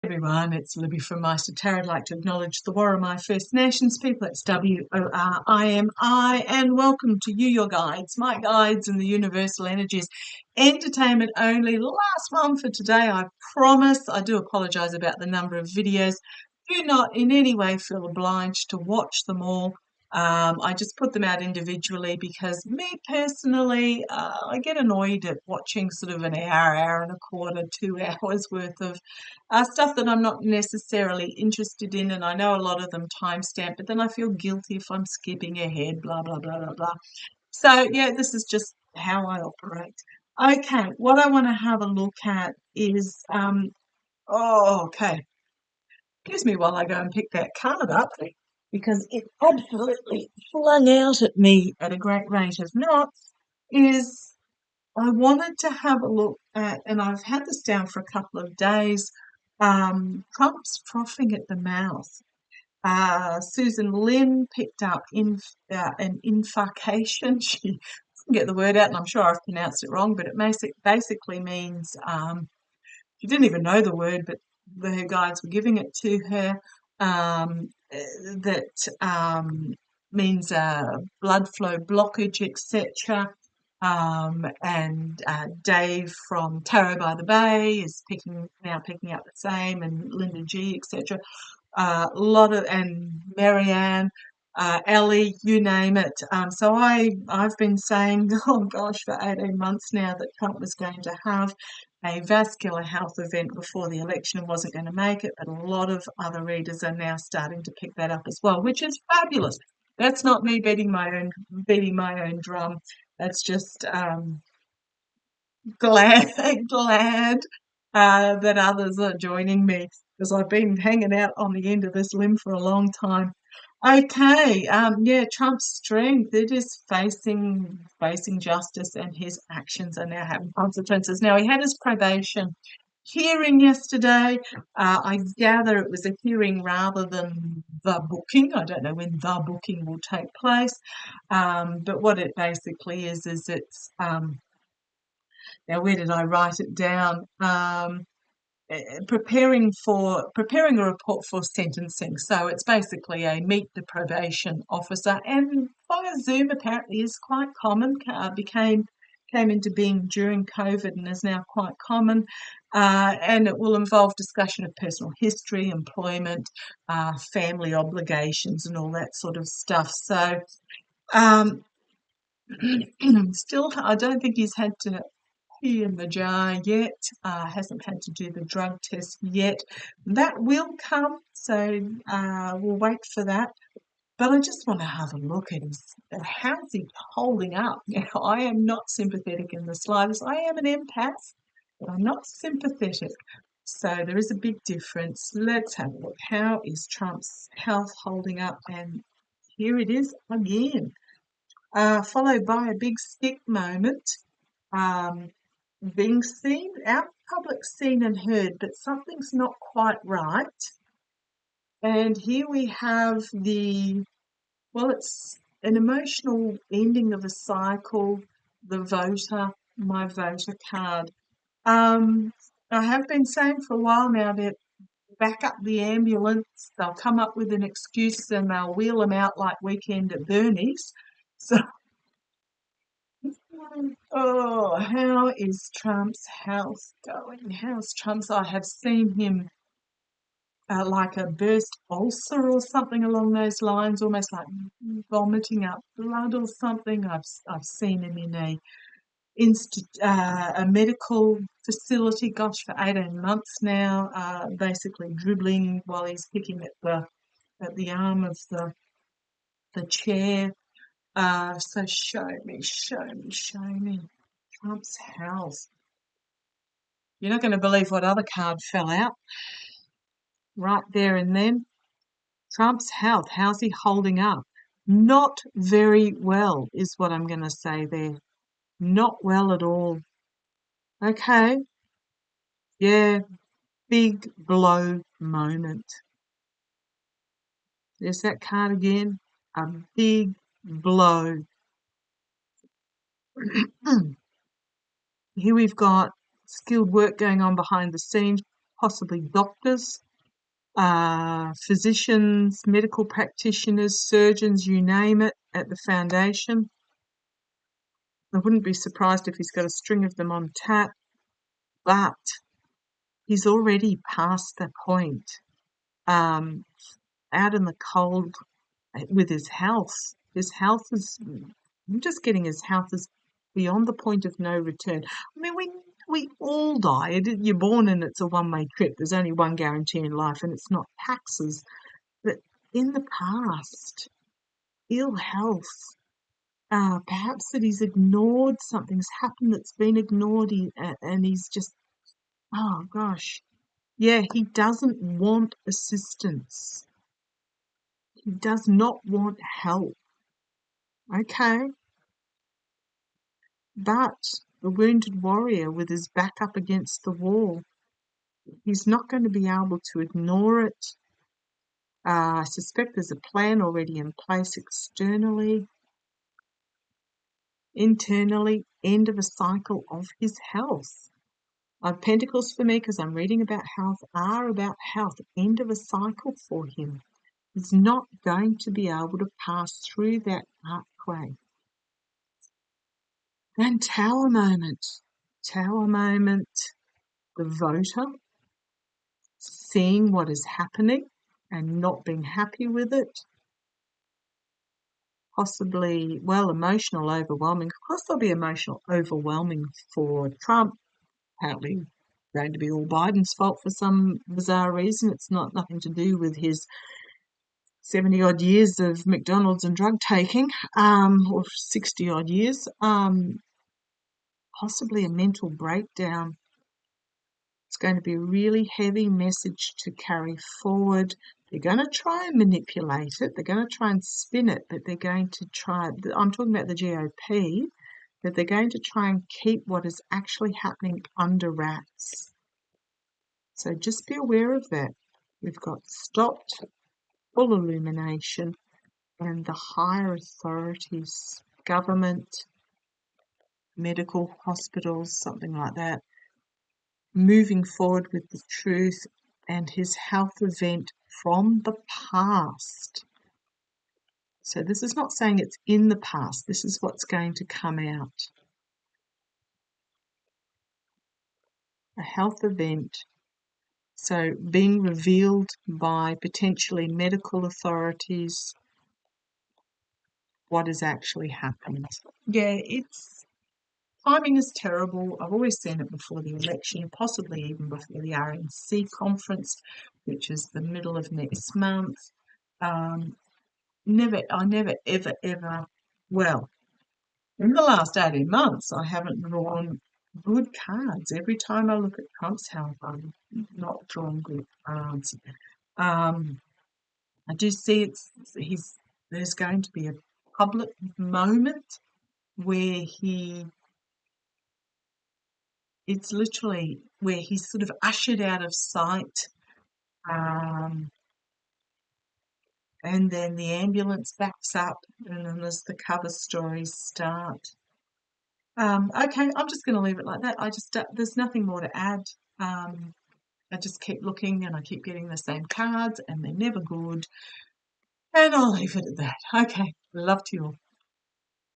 Everyone, it's Libby from Meister Tarot. I'd like to acknowledge the Worimi First Nations people. It's WORIMI, and welcome to you, your guides, my guides in the universal energies. Entertainment only. Last one for today, I promise. I do apologise about the number of videos. Do not in any way feel obliged to watch them all. I just put them out individually because me personally, I get annoyed at watching sort of an hour and a quarter, 2 hours worth of stuff that I'm not necessarily interested in, and I know a lot of them timestamp, but then I feel guilty if I'm skipping ahead, blah, blah, blah, blah, blah. So, yeah, this is just how I operate. Okay, what I want to have a look at is, okay, excuse me while I go and pick that card up, because it absolutely flung out at me at a great rate of knots, is I wanted to have a look at, and I've had this down for a couple of days, Trump's frothing at the mouth. Susan Lynn picked up an infarcation. She couldn't get the word out, and I'm sure I've pronounced it wrong, but it basically means she didn't even know the word, but her guides were giving it to her. That means blood flow blockage, etc. And Dave from Tarot by the Bay is now picking up the same, and Linda G, etc. And Marianne, Ellie, you name it. So I've been saying, oh gosh, for 18 months now that Trump was going to have a vascular health event before the election and wasn't going to make it, but a lot of other readers are now starting to pick that up as well, which is fabulous. That's not me beating my own drum. That's just glad that others are joining me, because I've been hanging out on the end of this limb for a long time. Okay, yeah, Trump's strength, it is facing justice, and his actions are now having consequences. Now, he had his probation hearing yesterday. I gather it was a hearing rather than the booking. I don't know when the booking will take place, but what it basically is it's now, where did I write it down? Preparing a report for sentencing. So it's basically a meet the probation officer, and via Zoom apparently is quite common. Came into being during COVID and is now quite common, and it will involve discussion of personal history, employment, family obligations, and all that sort of stuff. So still, I don't think he's had to pee in the jar yet, hasn't had to do the drug test yet. That will come, so we'll wait for that. But I just want to have a look at how's he holding up. Now, I am not sympathetic in the slightest. I am an empath, but I'm not sympathetic. So there is a big difference. Let's have a look. How is Trump's health holding up? And here it is again, followed by a big stick moment. Being seen, out public, seen and heard, but something's not quite right. And here we have it's an emotional ending of a cycle, the voter, my voter card. I have been saying for a while now that back up the ambulance, they'll come up with an excuse and they'll wheel them out like Weekend at Bernie's. So, oh, how is Trump's health going? How's Trump's? I have seen him like a burst ulcer or something along those lines, almost like vomiting up blood or something. I've seen him in a medical facility, gosh, for 18 months now, basically dribbling while he's picking at the arm of the chair. So show me Trump's health. You're not going to believe what other card fell out right there and then. Trump's health, how's he holding up? Not very well is what I'm going to say there. Not well at all. Okay. Yeah, big blow moment. There's that card again. A big blow. Here we've got skilled work going on behind the scenes, possibly doctors, physicians, medical practitioners, surgeons, you name it, at the foundation. I wouldn't be surprised if he's got a string of them on tap, but he's already past that point, out in the cold with his health. His health is, I'm just getting his health is beyond the point of no return. I mean, we all die. You're born and it's a one-way trip. There's only one guarantee in life, and it's not taxes. But in the past, ill health, perhaps that he's ignored, something's happened that's been ignored, and he's just, oh gosh, yeah, he doesn't want assistance. He does not want help. Okay. But the wounded warrior with his back up against the wall, he's not going to be able to ignore it. I suspect there's a plan already in place externally. Internally, end of a cycle of his health. Pentacles for me, because I'm reading about health, are about health. End of a cycle for him. He's not going to be able to pass through that archway. And Tower moment. Tower moment. The voter, seeing what is happening and not being happy with it. Possibly, well, emotional overwhelming. Of course there'll be emotional overwhelming for Trump. Apparently going to be all Biden's fault for some bizarre reason. It's nothing to do with his 70-odd years of McDonald's and drug taking, or 60-odd years. Possibly a mental breakdown. It's going to be a really heavy message to carry forward. They're going to try and manipulate it. They're going to try and spin it, but they're going to try, I'm talking about the GOP, that they're going to try and keep what is actually happening under wraps. So just be aware of that. We've got stopped, full illumination, and the higher authorities, government, medical hospitals, something like that, moving forward with the truth and his health event from the past. So this is not saying it's in the past. This is what's going to come out. A health event. So being revealed by potentially medical authorities what has actually happened. Yeah, timing is terrible. I've always seen it before the election, possibly even before the RNC conference, which is the middle of next month. I never, ever, well, in the last 18 months, I haven't drawn good cards. Every time I look at Trump's health, I'm not drawing good cards. I do see there's going to be a public moment where it's literally where he's sort of ushered out of sight, and then the ambulance backs up, and then as the cover stories start. Okay, I'm just going to leave it like that. There's nothing more to add. I just keep looking and I keep getting the same cards and they're never good. And I'll leave it at that. Okay, love to you all.